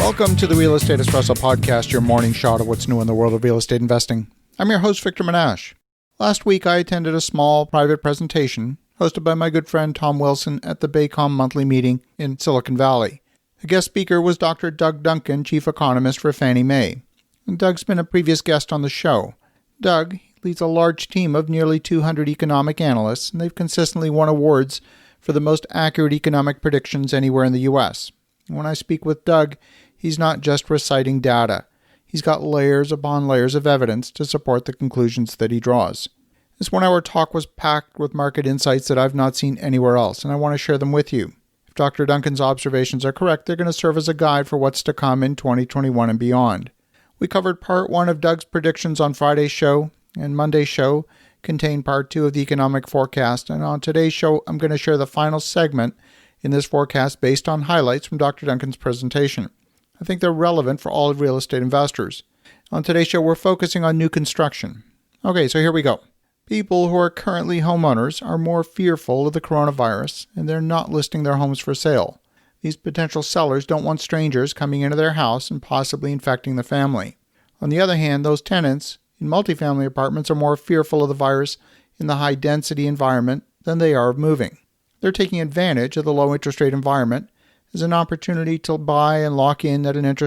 Welcome to the Real Estate Espresso Podcast, your morning shot of what's new in the world of real estate investing. I'm your host, Victor Menashe. Last week, I attended a small private presentation hosted by my good friend Tom Wilson at the Baycom monthly meeting in Silicon Valley. The guest speaker was Dr. Doug Duncan, chief economist for Fannie Mae. And Doug's been a previous guest on the show. Doug leads a large team of nearly 200 economic analysts, and they've consistently won awards for the most accurate economic predictions anywhere in the U.S. When I speak with Doug, he's not just reciting data. He's got layers upon layers of evidence to support the conclusions that he draws. This one-hour talk was packed with market insights that I've not seen anywhere else, and I want to share them with you. If Dr. Duncan's observations are correct, they're going to serve as a guide for what's to come in 2021 and beyond. We covered part one of Doug's predictions on Friday's show, and Monday's show contained part two of the economic forecast, and on today's show, I'm going to share the final segment in this forecast based on highlights from Dr. Duncan's presentation. I think they're relevant for all real estate investors. On today's show, we're focusing on new construction. Okay, so here we go. People who are currently homeowners are more fearful of the coronavirus, and they're not listing their homes for sale. These potential sellers don't want strangers coming into their house and possibly infecting the family. On the other hand, those tenants in multifamily apartments are more fearful of the virus in the high-density environment than they are of moving. They're taking advantage of the low interest rate environment as an opportunity to buy and lock in at a low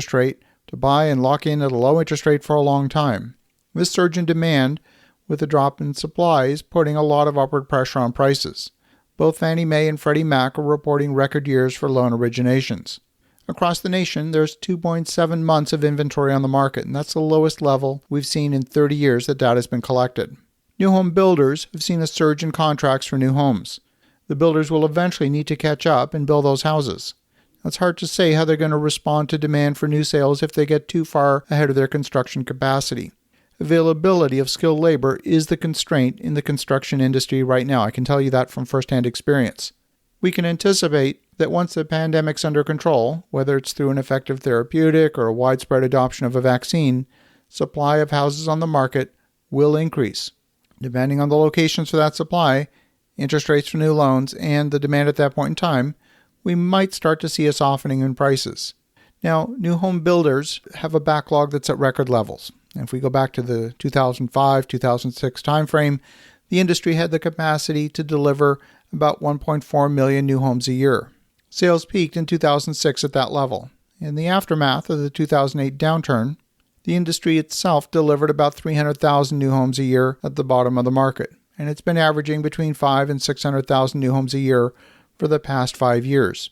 interest rate for a long time. This surge in demand with a drop in supply is putting a lot of upward pressure on prices. Both Fannie Mae and Freddie Mac are reporting record years for loan originations. Across the nation, there's 2.7 months of inventory on the market, and that's the lowest level we've seen in 30 years that data has been collected. New home builders have seen a surge in contracts for new homes. The builders will eventually need to catch up and build those houses. It's hard to say how they're going to respond to demand for new sales if they get too far ahead of their construction capacity. Availability of skilled labor is the constraint in the construction industry right now. I can tell you that from firsthand experience. We can anticipate that once the pandemic's under control, whether it's through an effective therapeutic or a widespread adoption of a vaccine, supply of houses on the market will increase. Depending on the locations for that supply, interest rates for new loans, and the demand at that point in time, we might start to see a softening in prices. Now, new home builders have a backlog that's at record levels. And if we go back to the 2005-2006 timeframe, the industry had the capacity to deliver about 1.4 million new homes a year. Sales peaked in 2006 at that level. In the aftermath of the 2008 downturn, the industry itself delivered about 300,000 new homes a year at the bottom of the market, and it's been averaging between 500,000 and 600,000 new homes a year for the past 5 years.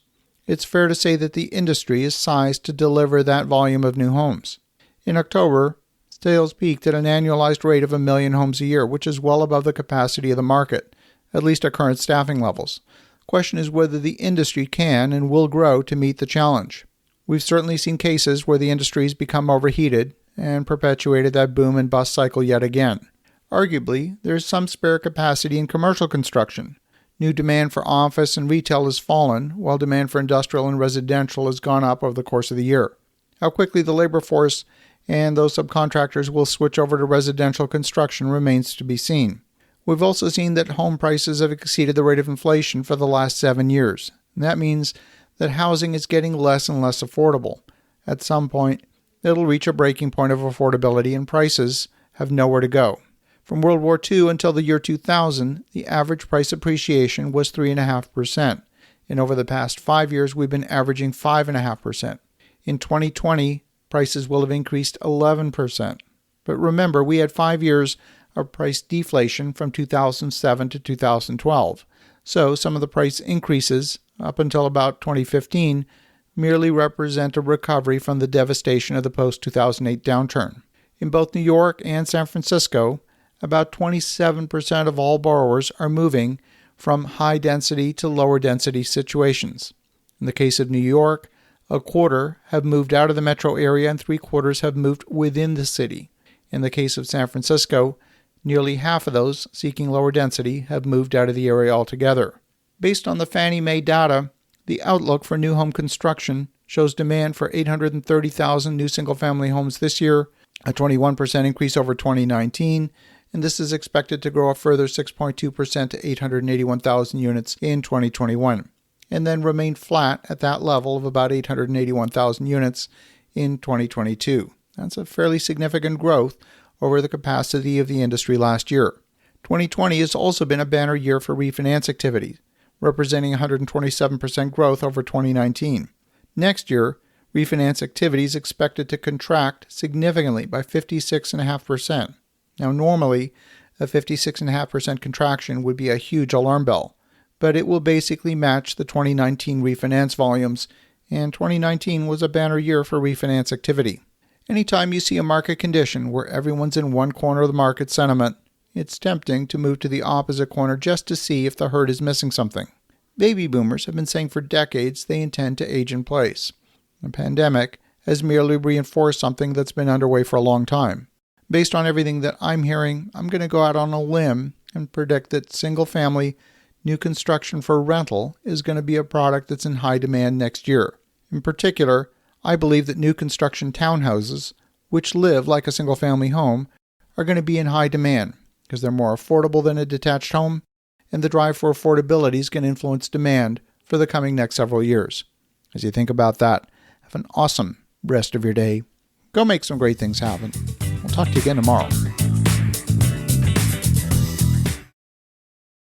It's fair to say that the industry is sized to deliver that volume of new homes. In October, sales peaked at an annualized rate of 1 million homes a year, which is well above the capacity of the market, at least at current staffing levels. The question is whether the industry can and will grow to meet the challenge. We've certainly seen cases where the industry's become overheated and perpetuated that boom and bust cycle yet again. Arguably, there's some spare capacity in commercial construction. New demand for office and retail has fallen, while demand for industrial and residential has gone up over the course of the year. How quickly the labor force and those subcontractors will switch over to residential construction remains to be seen. We've also seen that home prices have exceeded the rate of inflation for the last 7 years. And that means that housing is getting less and less affordable. At some point, it'll reach a breaking point of affordability and prices have nowhere to go. From World War II until the year 2000, the average price appreciation was 3.5%. And over the past 5 years, we've been averaging 5.5%. In 2020, prices will have increased 11%. But remember, we had 5 years of price deflation from 2007 to 2012. So some of the price increases up until about 2015 merely represent a recovery from the devastation of the post-2008 downturn. In both New York and San Francisco, about 27% of all borrowers are moving from high-density to lower-density situations. In the case of New York, a quarter have moved out of the metro area and 3/4 have moved within the city. In the case of San Francisco, nearly half of those seeking lower density have moved out of the area altogether. Based on the Fannie Mae data, the outlook for new home construction shows demand for 830,000 new single-family homes this year, a 21% increase over 2019, and this is expected to grow a further 6.2% to 881,000 units in 2021. and then remained flat at that level of about 881,000 units in 2022. That's a fairly significant growth over the capacity of the industry last year. 2020 has also been a banner year for refinance activity, representing 127% growth over 2019. Next year, refinance activity is expected to contract significantly by 56.5%. Now, normally, a 56.5% contraction would be a huge alarm bell, but it will basically match the 2019 refinance volumes, and 2019 was a banner year for refinance activity. Anytime you see a market condition where everyone's in one corner of the market sentiment, it's tempting to move to the opposite corner just to see if the herd is missing something. Baby boomers have been saying for decades they intend to age in place. The pandemic has merely reinforced something that's been underway for a long time. Based on everything that I'm hearing, I'm going to go out on a limb and predict that single-family new construction for rental is going to be a product that's in high demand next year. In particular, I believe that new construction townhouses, which live like a single-family home, are going to be in high demand because they're more affordable than a detached home, and the drive for affordability is going to influence demand for the coming next several years. As you think about that, have an awesome rest of your day. Go make some great things happen. We'll talk to you again tomorrow.